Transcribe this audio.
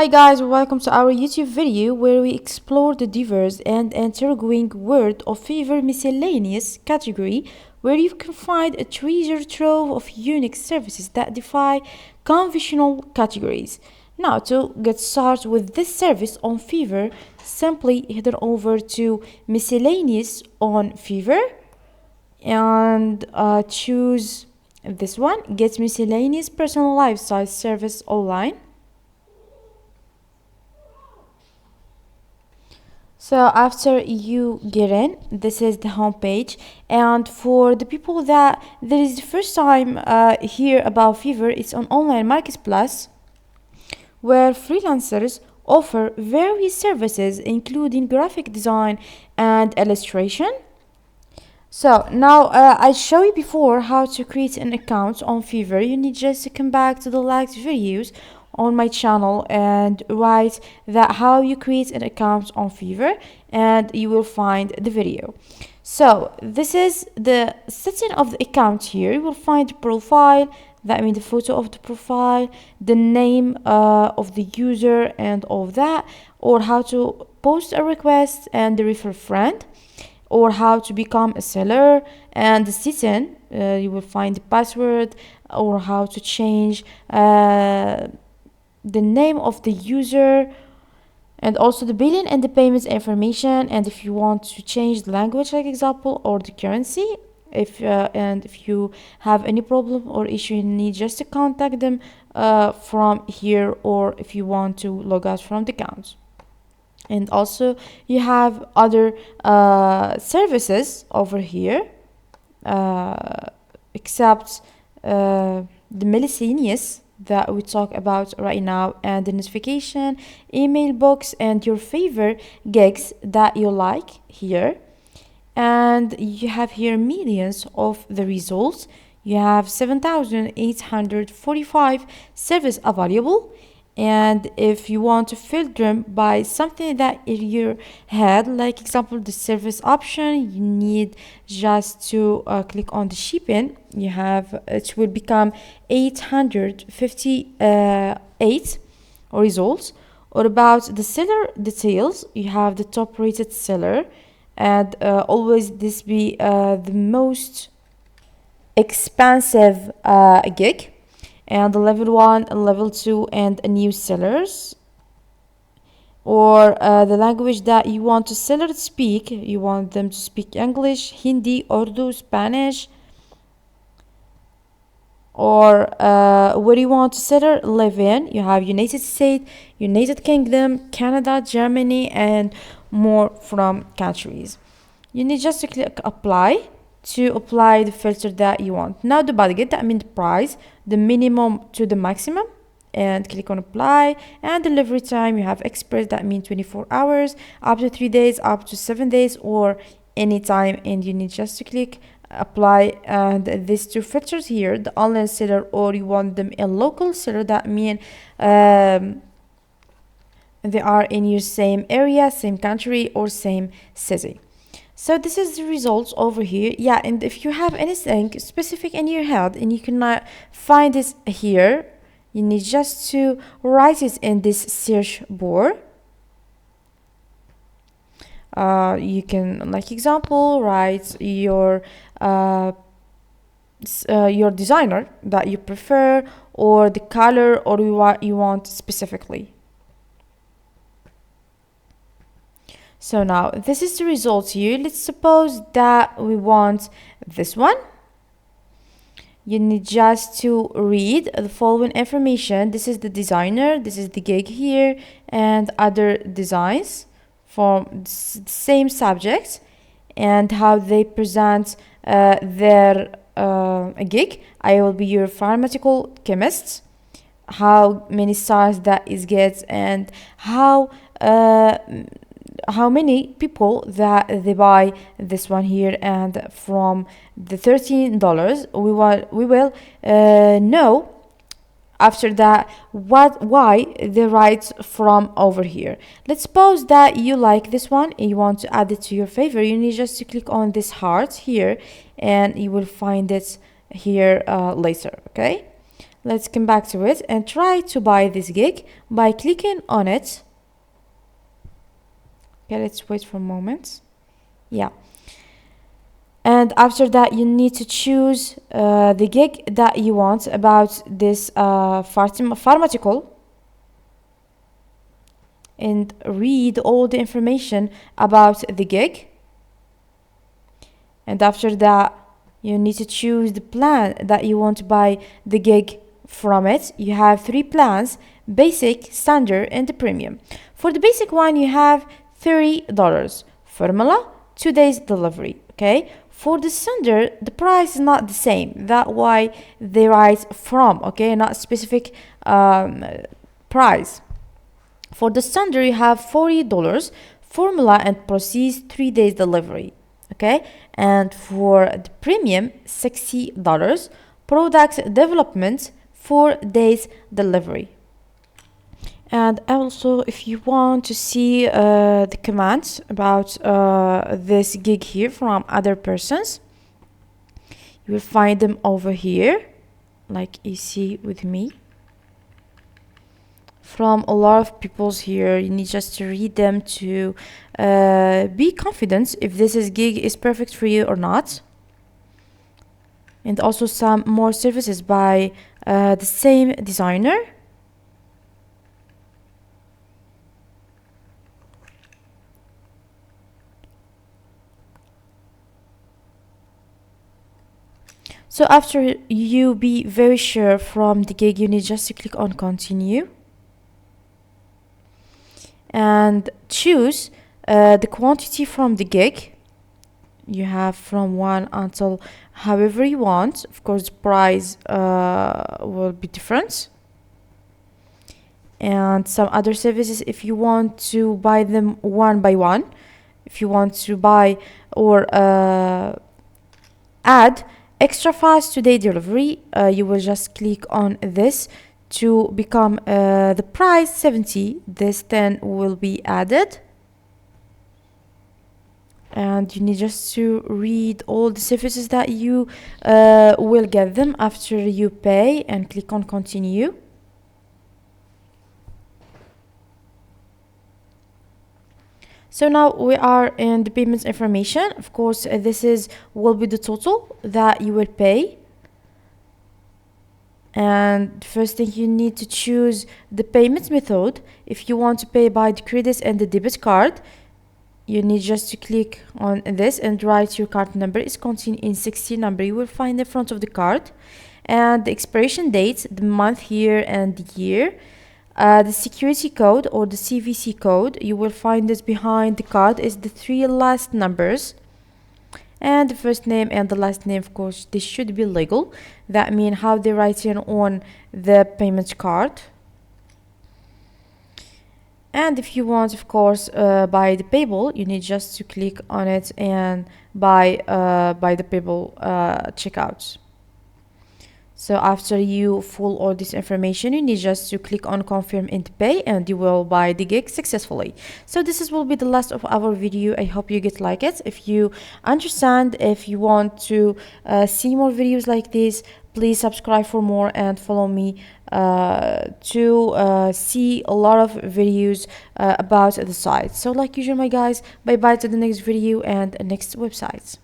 Hi guys, welcome to our YouTube video where we explore the diverse and intriguing world of Fiverr Miscellaneous category, where you can find a treasure trove of unique services that defy conventional categories. Now, to get started with this service on Fiverr, simply head on over to Miscellaneous on Fiverr and choose this one, Get Miscellaneous Personal Lifestyle Service Online. So after you get in, this is the home page. And for the people that this is the first time hear about Fiverr, it's an online marketplace where freelancers offer various services including graphic design and illustration. So now I showed you before how to create an account on Fiverr. You need just to come back to the last videos on my channel and write that how you create an account on Fiverr, and you will find the video. So this is the setting of the account here. You will find profile, that means the photo of the profile, the name of the user and all that, or how to post a request and the refer friend, or how to become a seller, and the setting you will find the password, or how to change the name of the user, and also the billing and the payments information, and if you want to change the language, like example, or the currency. And if you have any problem or issue, you need just to contact them from here, or if you want to log out from the account. And also you have other services over here except the miscellaneous that we talk about right now, and the notification, email box, and your favorite gigs that you like here. And you have here millions of the results. You have 7,845 services available. And if you want to filter them by something that in your head, like example the service option, you need just to click on the shipping. You have, it will become 858 results. Or about the seller details, you have the top rated seller, and always this be the most expensive gig, and the level 1, level 2, and new sellers, or the language that you want to seller to speak. You want them to speak English, Hindi, Urdu, Spanish, or where you want to seller live in. You have United States, United Kingdom, Canada, Germany, and more from countries. You need just to click apply to apply the filter that you want. Now the budget, that means the price, the minimum to the maximum, and click on apply. And delivery time, you have express, that means 24 hours, up to 3 days, up to 7 days, or anytime. And you need just to click apply. And these two filters here, the online seller, or you want them a local seller, that means they are in your same area, same country, or same city. So this is the results over here. Yeah, and if you have anything specific in your head and you cannot find this here, you need just to write it in this search bar. You can, like example, write your designer that you prefer, or the color, or what you want specifically. So now this is the result here. Let's suppose that we want this one. You need just to read the following information. This is the designer, this is the gig here, and other designs from the same subject, and how they present their gig. I will be your pharmaceutical chemist, how many stars that is gets, and how many people that they buy this one here. And from the $13, we will know after that why they write from over here. Let's suppose that you like this one and you want to add it to your favor. You need just to click on this heart here, and you will find it here later. Okay, let's come back to it and try to buy this gig by clicking on it. Okay, let's wait for a moment. Yeah. And after that, you need to choose the gig that you want about this pharmaceutical, and read all the information about the gig. And after that, you need to choose the plan that you want to buy the gig from it. You have 3 plans: basic, standard, and the premium. For the basic one, you have $30 formula, 2 days delivery. Okay, for the standard, the price is not the same. That's why they write from, okay, not specific price. For the standard, you have $40 formula and proceeds, 3 days delivery. Okay, and for the premium, $60 product development, 4 days delivery. And also, if you want to see the comments about this gig here from other persons, you will find them over here, like you see with me, from a lot of people's here. You need just to read them to be confident if this gig is perfect for you or not. And also some more services by the same designer. So after you be very sure from the gig, you need just to click on continue and choose the quantity from the gig. You have from 1 until however you want. Of course, the price will be different. And some other services, if you want to buy them one by one, if you want to buy or add extra fast today delivery, you will just click on this to become the price 70. This 10 will be added, and you need just to read all the services that you will get them after you pay and click on continue. So now we are in the payments information. Of course, this will be the total that you will pay. And first thing, you need to choose the payment method. If you want to pay by the credit and the debit card, you need just to click on this and write your card number. It's contained in 16 number. You will find the front of the card and the expiration date, the month, year, and the year. The security code or the CVC code, you will find this behind the card, is the 3 last numbers. And the first name and the last name, of course, this should be legal. That means how they write in on the payment card. And if you want, of course, buy the payable, you need just to click on it and buy the payable checkout. So after you fill all this information, you need just to click on confirm and pay, and you will buy the gig successfully. So this will be the last of our video. I hope you get like it. If you understand, if you want to see more videos like this, please subscribe for more and follow me to see a lot of videos about the site. So like usual, my guys, bye bye to the next video and next websites.